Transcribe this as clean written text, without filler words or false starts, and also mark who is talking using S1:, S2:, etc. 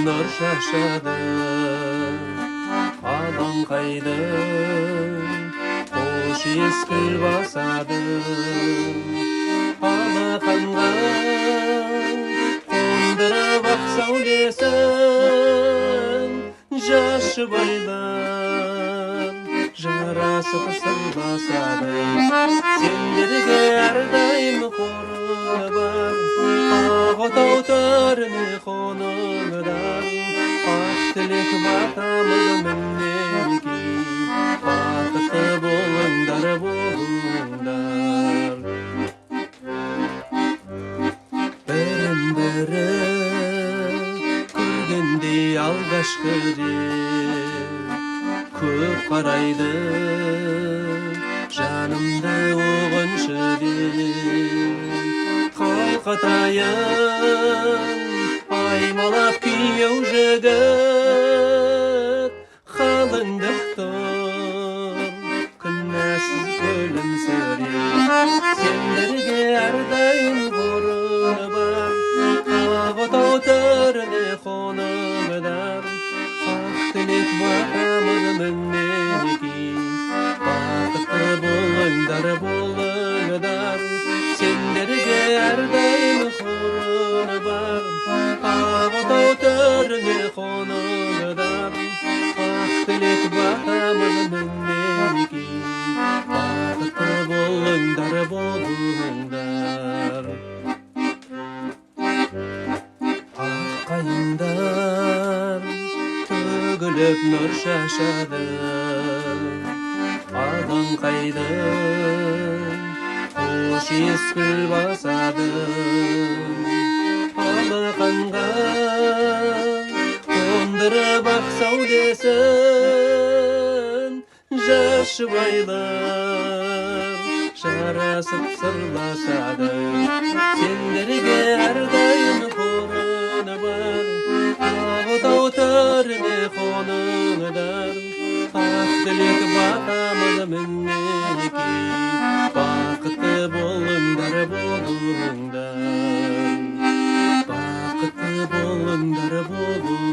S1: нұр шашады. Алаңқайдың қош ескіл басады. Алақанға қондырып ақ сәулесін, жас жұбайлар жарасып сырласады. Сендерге әрдайым қоры бар, ақ отау төріне қоныңдар. Ақ тілек батамыз мінеки, бақытты болыңдар, болыңдар. Бірін-бірі көргендей алғашқы рет көп қарайды жанымды оғыншы деп. Қалқатайын аймалап күйеу жігіт, қалыңдықтың күнәсіз күлімсіреп. Сендерге әрдайым қоры бар, ақ отау төріне қоныңдар. Ақ тілек батамыз мінеки, бақытты болыңдар, болыңдар. Сендерге әрдайым қоры бар, ақ отау төріне қоныңдар. Ақ тілек батамыз мінеки, бақытты болыңдар, болыңдар. Ақ қайыңдар төгіліп нұр шашады. Алаңқайдың қош ескіл басады. Алақанға қондырып ақ сәулесін, жас жұбайлар жарасып сырласады. Сендерге әрдайым қоры бар, ақ отау төріне қоныңдар. Ақ тілек батамыз мінеки, бақытты болыңдар, болыңдар. Бақытты болыңдар, болыңдар.